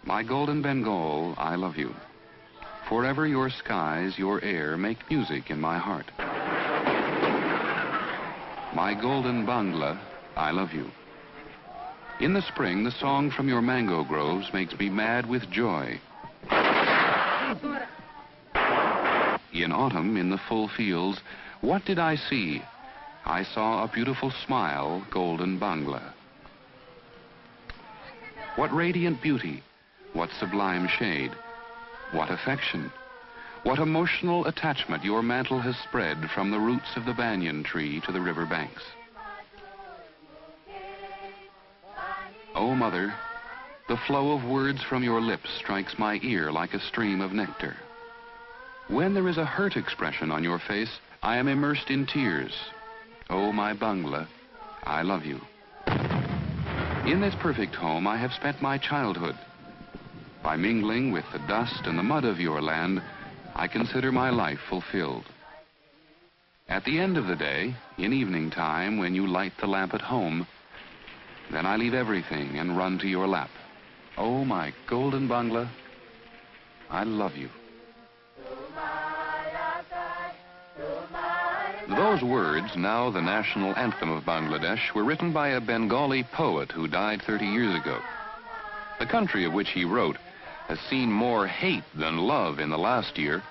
My golden Bengal, I love you. Forever your skies, your air make music in my heart. My golden Bangla, I love you. In the spring, the song from your mango groves makes me mad with joy. In autumn, in the full fields, what did I see? I saw a beautiful smile, golden Bangla. What radiant beauty, what sublime shade, what affection, what emotional attachment your mantle has spread from the roots of the banyan tree to the river banks. Oh, Mother, the flow of words from your lips strikes my ear like a stream of nectar. When there is a hurt expression on your face, I am immersed in tears. Oh, my Bangla, I love you. In this perfect home, I have spent my childhood. By mingling with the dust and the mud of your land, I consider my life fulfilled. At the end of the day, in evening time, when you light the lamp at home, then I leave everything and run to your lap. Oh, my golden Bangla, I love you. Those words, now the national anthem of Bangladesh, were written by a Bengali poet who died 30 years ago. The country of which he wrote has seen more hate than love in the last year.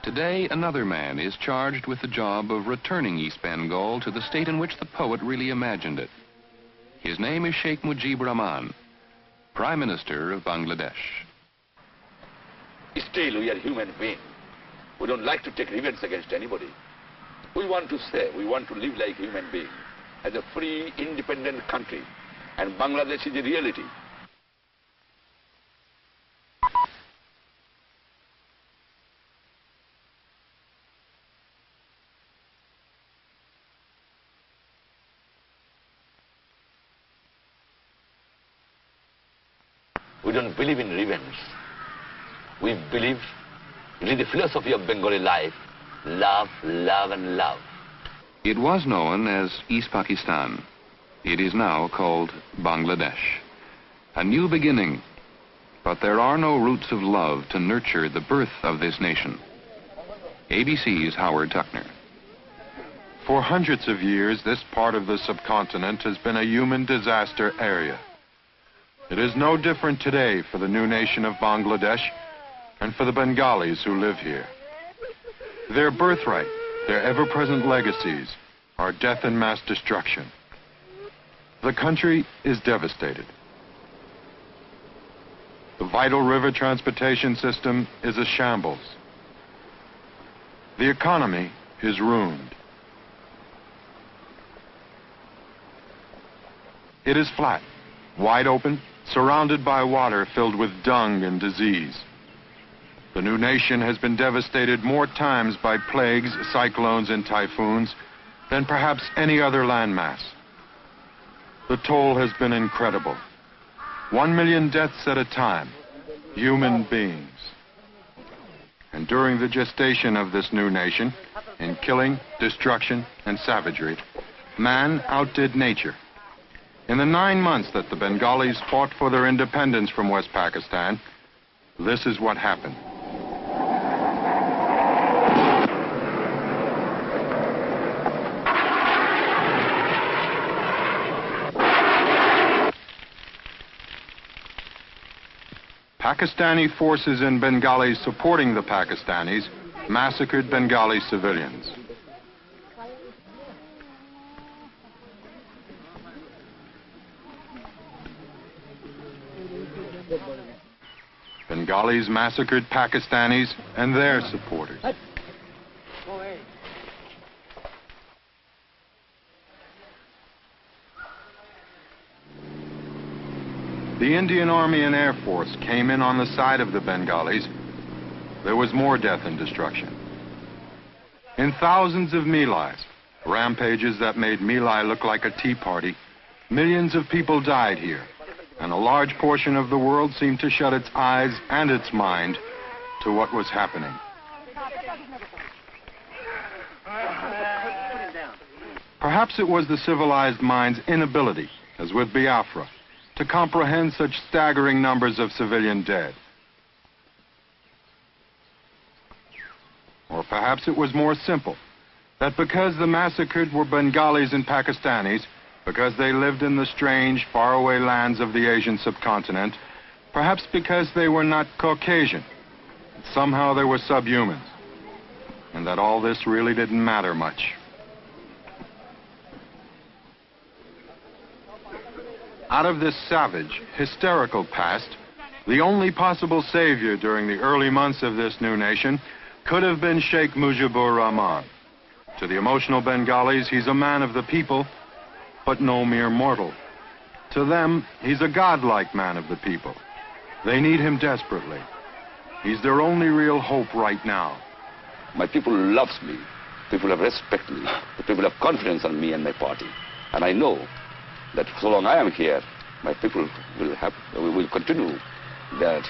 Today, another man is charged with the job of returning East Bengal to the state in which the poet really imagined it. His name is Sheikh Mujib Rahman, Prime Minister of Bangladesh. Still, we are human beings. We don't like to take revenge against anybody. We want to say, we want to live like human beings, as a free, independent country. And Bangladesh is a reality. We don't believe in revenge. We believe it is the philosophy of Bengali life. Love, love, and love. It was known as East Pakistan. It is now called Bangladesh. A new beginning. But there are no roots of love to nurture the birth of this nation. ABC's Howard Tuckner. For hundreds of years, this part of the subcontinent has been a human disaster area. It is no different today for the new nation of Bangladesh and for the Bengalis who live here. Their birthright, their ever-present legacies, are death and mass destruction. The country is devastated. The vital river transportation system is a shambles. The economy is ruined. It is flat, wide open, surrounded by water filled with dung and disease. The new nation has been devastated more times by plagues, cyclones, and typhoons than perhaps any other landmass. The toll has been incredible. 1 million deaths at a time, human beings. And during the gestation of this new nation, in killing, destruction, and savagery, man outdid nature. In the 9 months that the Bengalis fought for their independence from West Pakistan, this is what happened. Pakistani forces and Bengalis supporting the Pakistanis massacred Bengali civilians. Bengalis massacred Pakistanis and their supporters. The Indian Army and Air Force came in on the side of the Bengalis. There was more death and destruction. In thousands of Milais, rampages that made Milai look like a tea party, millions of people died here, and a large portion of the world seemed to shut its eyes and its mind to what was happening. Perhaps it was the civilized mind's inability, as with Biafra, to comprehend such staggering numbers of civilian dead. Or perhaps it was more simple, that because the massacred were Bengalis and Pakistanis, because they lived in the strange, faraway lands of the Asian subcontinent, perhaps because they were not Caucasian, somehow they were subhumans, and that all this really didn't matter much. Out of this savage, hysterical past, the only possible savior during the early months of this new nation could have been Sheikh Mujibur Rahman. To the emotional Bengalis, he's a man of the people, but no mere mortal. To them, he's a godlike man of the people. They need him desperately. He's their only real hope right now. My people loves me. People have respect me. The people have confidence on me and my party. And I know that so long I am here, my people will continue their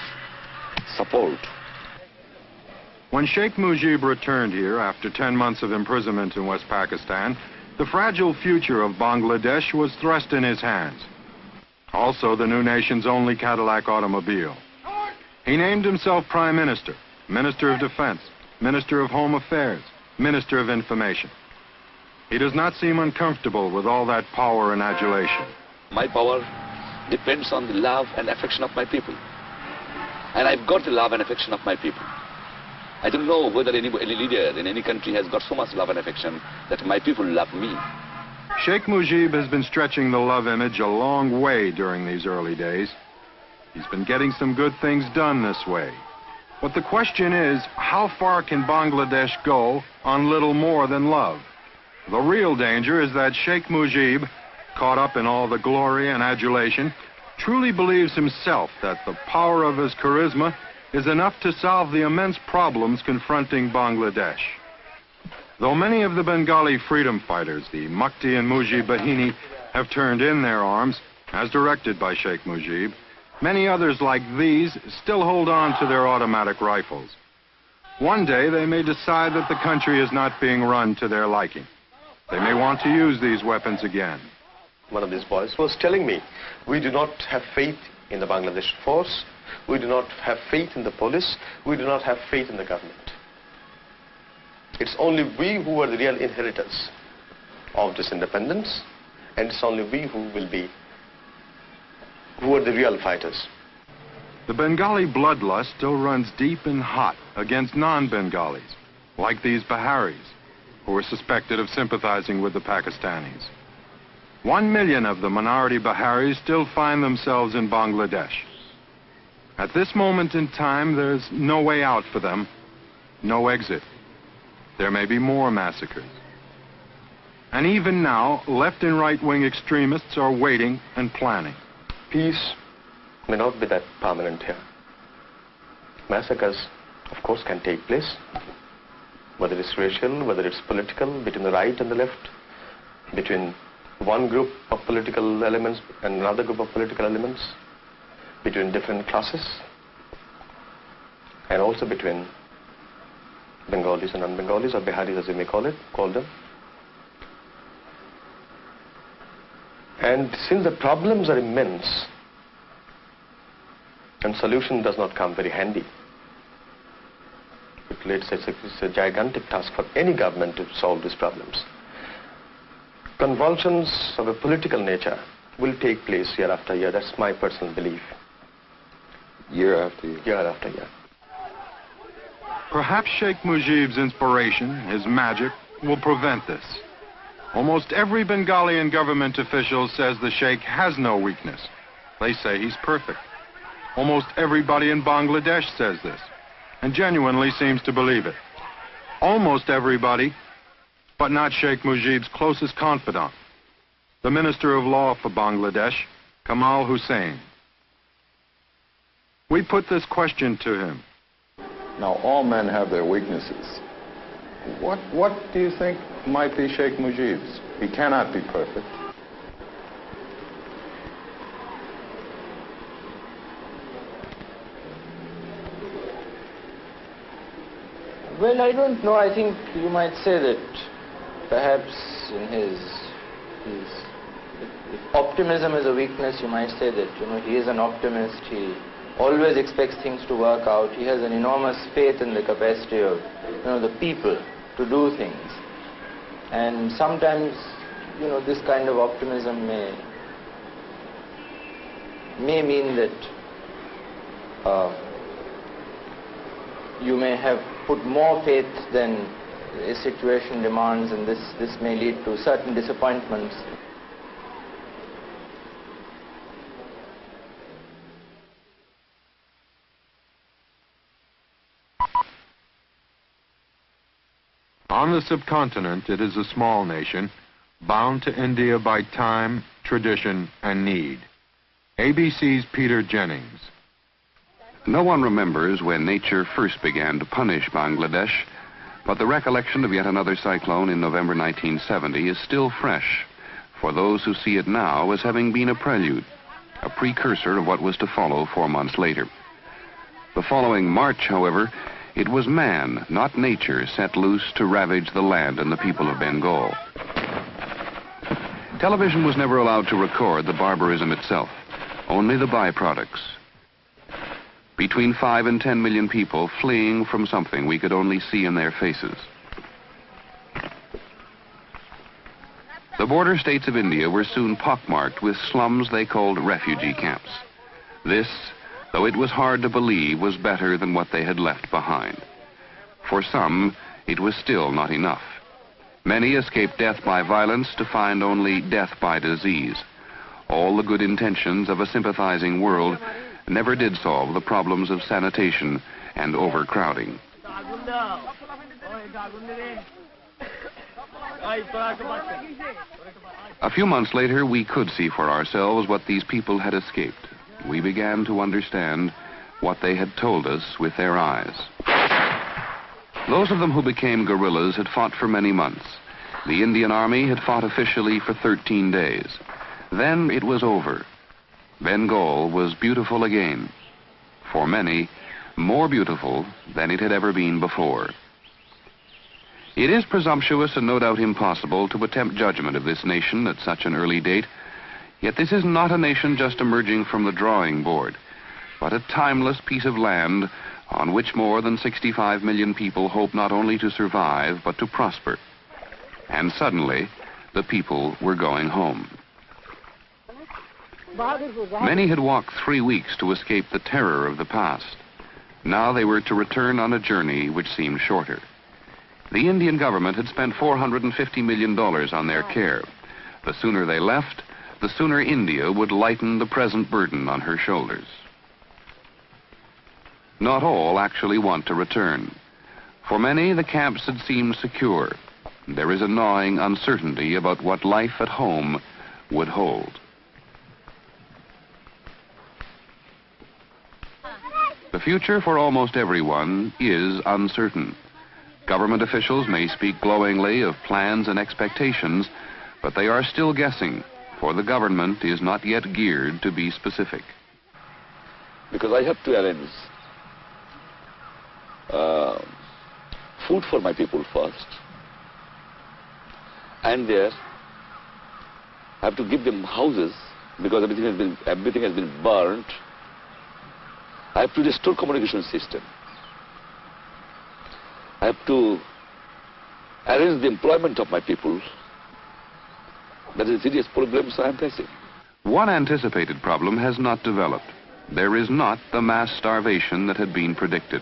support. When Sheikh Mujib returned here after 10 months of imprisonment in West Pakistan, the fragile future of Bangladesh was thrust in his hands. Also, the new nation's only Cadillac automobile. He named himself Prime Minister, Minister of Defense, Minister of Home Affairs, Minister of Information. He does not seem uncomfortable with all that power and adulation. My power depends on the love and affection of my people. And I've got the love and affection of my people. I don't know whether any leader in any country has got so much love and affection that my people love me. Sheikh Mujib has been stretching the love image a long way during these early days. He's been getting some good things done this way. But the question is, how far can Bangladesh go on little more than love? The real danger is that Sheikh Mujib, caught up in all the glory and adulation, truly believes himself that the power of his charisma is enough to solve the immense problems confronting Bangladesh. Though many of the Bengali freedom fighters, the Mukti and Mujib Bahini, have turned in their arms, as directed by Sheikh Mujib, many others like these still hold on to their automatic rifles. One day they may decide that the country is not being run to their liking. They may want to use these weapons again. One of these boys was telling me, we do not have faith in the Bangladesh force, we do not have faith in the police, we do not have faith in the government. It's only we who are the real inheritors of this independence, and it's only we who are the real fighters. The Bengali bloodlust still runs deep and hot against non-Bengalis, like these Biharis, who are suspected of sympathizing with the Pakistanis. 1 million of the minority Biharis still find themselves in Bangladesh. At this moment in time, there's no way out for them, no exit. There may be more massacres. And even now, left and right-wing extremists are waiting and planning. Peace may not be that permanent here. Massacres, of course, can take place, whether it's racial, whether it's political, between the right and the left, between one group of political elements and another group of political elements, between different classes, and also between Bengalis and non-Bengalis, or Biharis as you may call them. And since the problems are immense, and solution does not come very handy, it's a gigantic task for any government to solve these problems. Convulsions of a political nature will take place year after year. That's my personal belief. Year after year? Year after year. Perhaps Sheikh Mujib's inspiration, his magic, will prevent this. Almost every Bengali government official says the Sheikh has no weakness. They say he's perfect. Almost everybody in Bangladesh says this, and genuinely seems to believe it. Almost everybody, but not Sheikh Mujib's closest confidant, the Minister of Law for Bangladesh, Kamal Hussain. We put this question to him. Now, all men have their weaknesses. What do you think might be Sheikh Mujib's? He cannot be perfect. Well, I don't know. I think you might say that perhaps in his if optimism is a weakness, you might say that, he is an optimist. He always expects things to work out. He has an enormous faith in the capacity of, the people to do things. And sometimes, this kind of optimism may mean that you may have put more faith than a situation demands, and this may lead to certain disappointments. On the subcontinent, it is a small nation, bound to India by time, tradition, and need. ABC's Peter Jennings. No one remembers when nature first began to punish Bangladesh, but the recollection of yet another cyclone in November 1970 is still fresh for those who see it now as having been a prelude, a precursor of what was to follow 4 months later. The following March, however, it was man, not nature, set loose to ravage the land and the people of Bengal. Television was never allowed to record the barbarism itself, only the byproducts. Between 5 and 10 million people fleeing from something we could only see in their faces. The border states of India were soon pockmarked with slums they called refugee camps. This, though it was hard to believe, was better than what they had left behind. For some, it was still not enough. Many escaped death by violence to find only death by disease. All the good intentions of a sympathizing world never did solve the problems of sanitation and overcrowding. A few months later, we could see for ourselves what these people had escaped. We began to understand what they had told us with their eyes. Those of them who became guerrillas had fought for many months. The Indian Army had fought officially for 13 days. Then it was over. Bengal was beautiful again. For many, more beautiful than it had ever been before. It is presumptuous and no doubt impossible to attempt judgment of this nation at such an early date. Yet this is not a nation just emerging from the drawing board, but a timeless piece of land on which more than 65 million people hope not only to survive, but to prosper. And suddenly, the people were going home. Many had walked 3 weeks to escape the terror of the past. Now they were to return on a journey which seemed shorter. The Indian government had spent $450 million on their care. The sooner they left, the sooner India would lighten the present burden on her shoulders. Not all actually want to return. For many, the camps had seemed secure. There is a gnawing uncertainty about what life at home would hold. The future for almost everyone is uncertain. Government officials may speak glowingly of plans and expectations, but they are still guessing, for the government is not yet geared to be specific. Because I have to arrange food for my people first, and there I have to give them houses because everything has been burnt. I have to restore communication system. I have to arrange the employment of my people. That is a serious problem I am facing. One anticipated problem has not developed. There is not the mass starvation that had been predicted.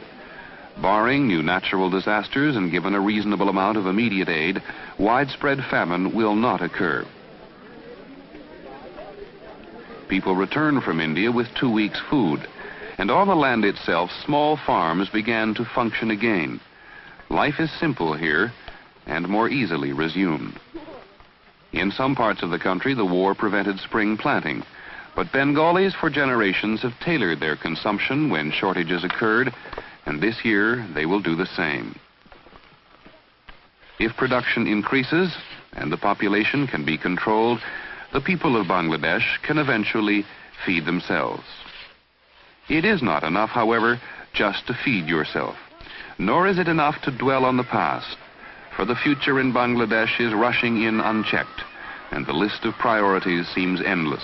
Barring new natural disasters and given a reasonable amount of immediate aid, widespread famine will not occur. People return from India with 2 weeks' food, and on the land itself, small farms began to function again. Life is simple here and more easily resumed. In some parts of the country, the war prevented spring planting, but Bengalis for generations have tailored their consumption when shortages occurred, and this year they will do the same. If production increases and the population can be controlled, the people of Bangladesh can eventually feed themselves. It is not enough, however, just to feed yourself, nor is it enough to dwell on the past, for the future in Bangladesh is rushing in unchecked, and the list of priorities seems endless.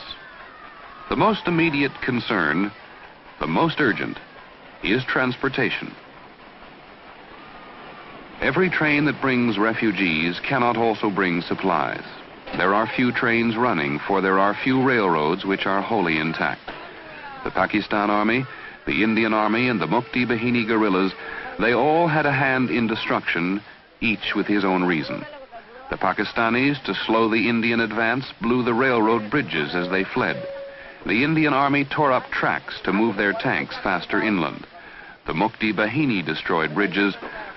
The most immediate concern, the most urgent, is transportation. Every train that brings refugees cannot also bring supplies. There are few trains running, for there are few railroads which are wholly intact. The Pakistan Army, the Indian Army, and the Mukti Bahini guerrillas, they all had a hand in destruction, each with his own reason. The Pakistanis, to slow the Indian advance, blew the railroad bridges as they fled. The Indian Army tore up tracks to move their tanks faster inland. The Mukti Bahini destroyed bridges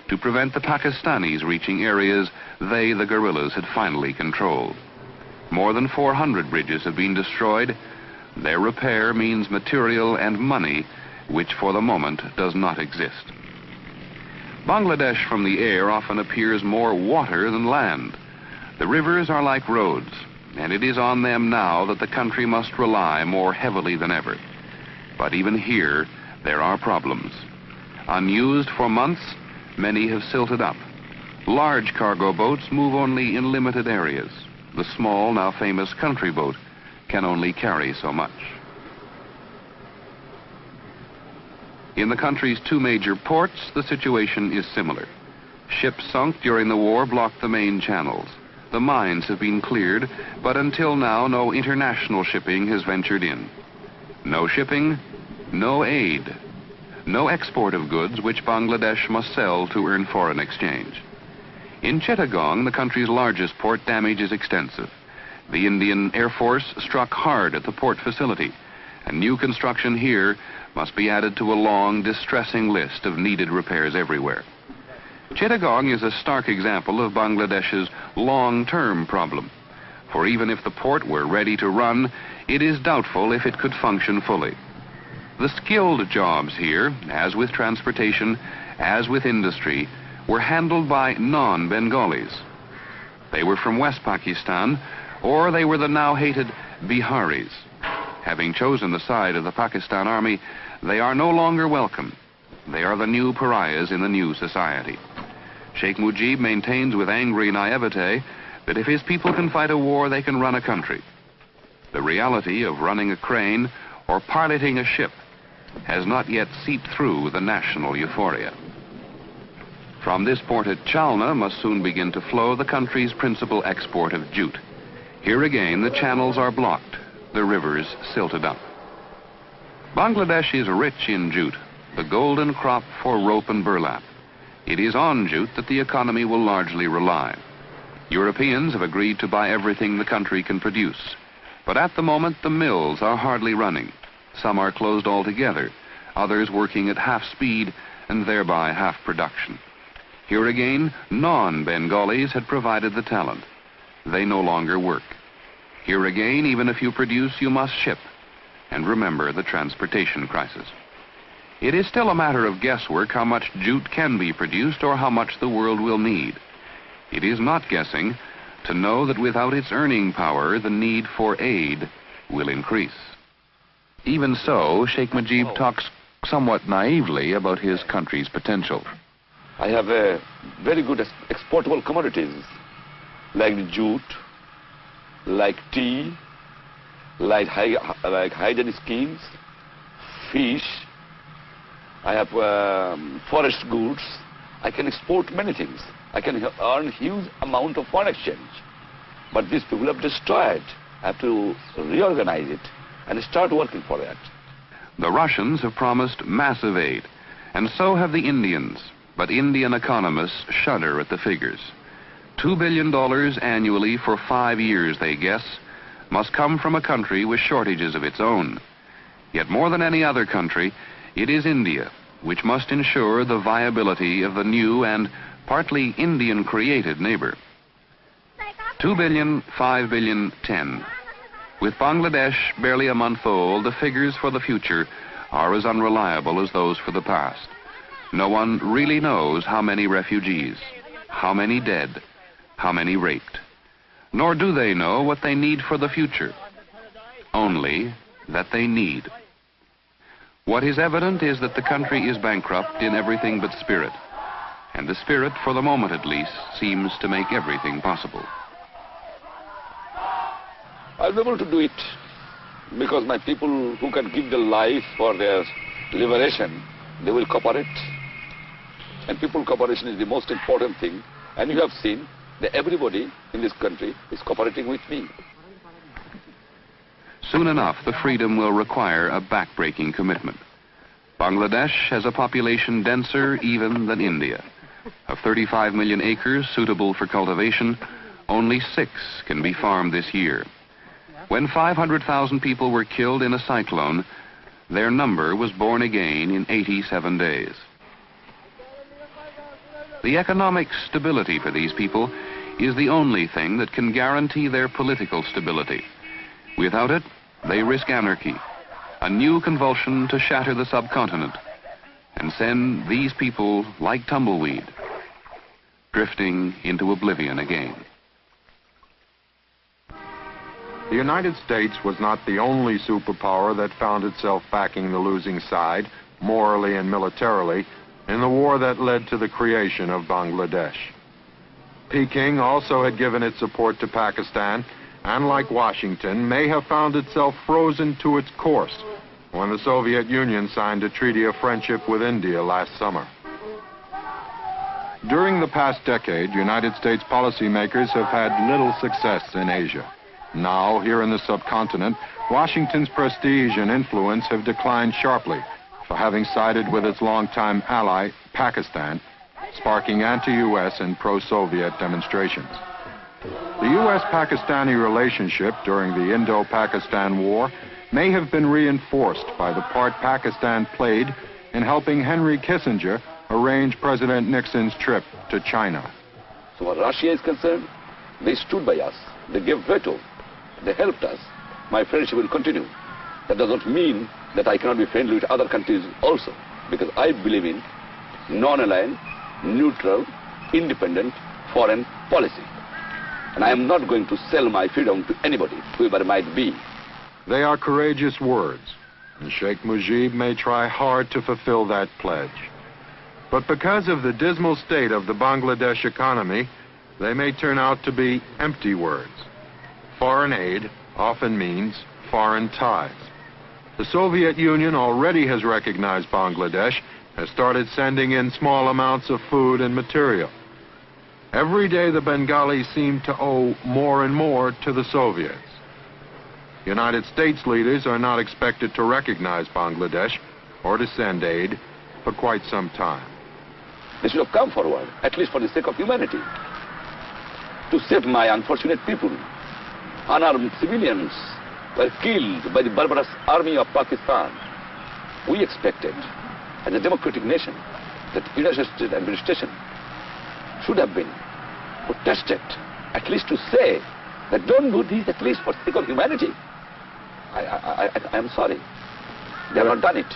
to prevent the Pakistanis reaching areas they, the guerrillas, had finally controlled. More than 400 bridges have been destroyed. Their repair means material and money, which for the moment does not exist. Bangladesh from the air often appears more water than land. The rivers are like roads, and it is on them now that the country must rely more heavily than ever. But even here, there are problems. Unused for months, many have silted up. Large cargo boats move only in limited areas. The small, now famous country boat can only carry so much. In the country's two major ports, the situation is similar. Ships sunk during the war blocked the main channels. The mines have been cleared, but until now no international shipping has ventured in. No shipping, no aid. No export of goods which Bangladesh must sell to earn foreign exchange. In Chittagong, the country's largest port, damage is extensive. The Indian Air Force struck hard at the port facility, and new construction here must be added to a long, distressing list of needed repairs everywhere. Chittagong is a stark example of Bangladesh's long-term problem, for even if the port were ready to run, it is doubtful if it could function fully. The skilled jobs here, as with transportation, as with industry, were handled by non-Bengalis. They were from West Pakistan, or they were the now hated Biharis. Having chosen the side of the Pakistan Army, they are no longer welcome. They are the new pariahs in the new society. Sheikh Mujib maintains with angry naivete that if his people can fight a war, they can run a country. The reality of running a crane or piloting a ship has not yet seeped through the national euphoria. From this port at Chalna must soon begin to flow the country's principal export of jute. Here again, the channels are blocked, the rivers silted up. Bangladesh is rich in jute, the golden crop for rope and burlap. It is on jute that the economy will largely rely. Europeans have agreed to buy everything the country can produce. But at the moment, the mills are hardly running. Some are closed altogether, others working at half speed and thereby half production. Here again, non-Bengalis had provided the talent. They no longer work. Here again, even if you produce, you must ship. And remember the transportation crisis. It is still a matter of guesswork how much jute can be produced or how much the world will need. It is not guessing to know that without its earning power, the need for aid will increase. Even so, Sheikh Mujib talks somewhat naively about his country's potential. I have very good exportable commodities like jute, like tea, like hygiene schemes, fish. I have forest goods. I can export many things. I can earn huge amount of foreign exchange. But these people have destroyed. I have to reorganize it and start working for that. The Russians have promised massive aid, and so have the Indians. But Indian economists shudder at the figures. $2 billion annually for 5 years, they guess, must come from a country with shortages of its own. Yet more than any other country, it is India which must ensure the viability of the new and partly Indian-created neighbor. 2 billion, 5 billion, 10. With Bangladesh barely a month old, the figures for the future are as unreliable as those for the past. No one really knows how many refugees, how many dead, how many raped. Nor do they know what they need for the future. Only that they need. What is evident is that the country is bankrupt in everything but spirit. And the spirit, for the moment at least, seems to make everything possible. I'll be able to do it because my people who can give their life for their liberation, they will cooperate. And people cooperation is the most important thing. And you have seen that everybody in this country is cooperating with me. Soon enough, the freedom will require a backbreaking commitment. Bangladesh has a population denser even than India. Of 35 million acres suitable for cultivation, only 6 can be farmed this year. When 500,000 people were killed in a cyclone, their number was born again in 87 days. The economic stability for these people is the only thing that can guarantee their political stability. Without it, they risk anarchy, a new convulsion to shatter the subcontinent and send these people like tumbleweed, drifting into oblivion again. The United States was not the only superpower that found itself backing the losing side, morally and militarily, in the war that led to the creation of Bangladesh. Peking also had given its support to Pakistan, and like Washington, may have found itself frozen to its course when the Soviet Union signed a treaty of friendship with India last summer. During the past decade, United States policymakers have had little success in Asia. Now, here in the subcontinent, Washington's prestige and influence have declined sharply for having sided with its longtime ally, Pakistan, sparking anti-U.S. and pro-Soviet demonstrations. The U.S.-Pakistani relationship during the Indo-Pakistan War may have been reinforced by the part Pakistan played in helping Henry Kissinger arrange President Nixon's trip to China. So where Russia is concerned, they stood by us. They gave veto. They helped us. My friendship will continue. That does not mean that I cannot be friendly with other countries also, because I believe in non-aligned, neutral, independent foreign policy. And I am not going to sell my freedom to anybody, whoever it might be. They are courageous words, and Sheikh Mujib may try hard to fulfill that pledge. But because of the dismal state of the Bangladesh economy, they may turn out to be empty words. Foreign aid often means foreign ties. The Soviet Union already has recognized Bangladesh, has started sending in small amounts of food and material. Every day the Bengalis seem to owe more and more to the Soviets. United States leaders are not expected to recognize Bangladesh or to send aid for quite some time. They should have come forward, at least for the sake of humanity, to save my unfortunate people. Unarmed civilians were killed by the barbarous army of Pakistan. We expected, as a democratic nation, that the United States administration should have been protested, at least to say that don't do this, at least for the sake of humanity. I am sorry. They have not done it.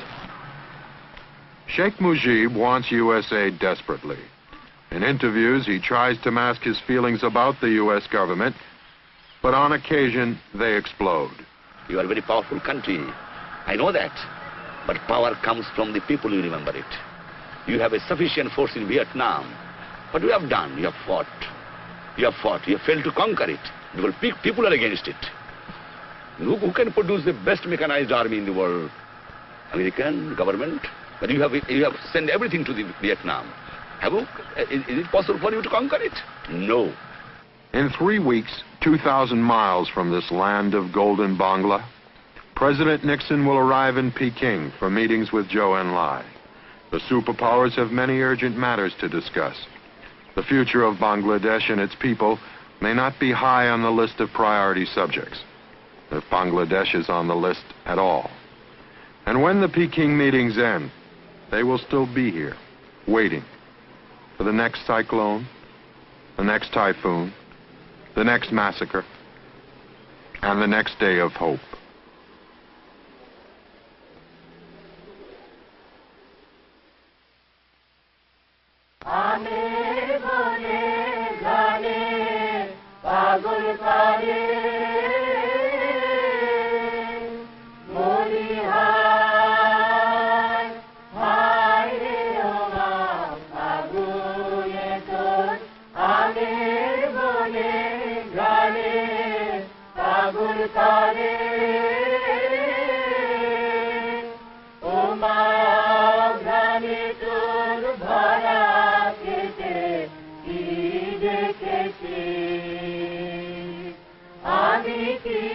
Sheikh Mujib wants U.S. aid desperately. In interviews, he tries to mask his feelings about the U.S. government, but on occasion, they explode. You are a very powerful country. I know that. But power comes from the people, you remember it. You have a sufficient force in Vietnam. What you have done? You have fought. You have fought. You have failed to conquer it. Because people are against it. Who can produce the best mechanized army in the world? American government. But you have sent everything to the Vietnam. Is it possible for you to conquer it? No. In 3 weeks, 2,000 miles from this land of golden Bangla, President Nixon will arrive in Peking for meetings with Zhou Enlai. The superpowers have many urgent matters to discuss. The future of Bangladesh and its people may not be high on the list of priority subjects, if Bangladesh is on the list at all. And when the Peking meetings end, they will still be here, waiting for the next cyclone, the next typhoon, the next massacre, and the next day of hope. Amen. করে ও মা গ্রামে তোর ভরা খেতে কি দেখেছি আমি কি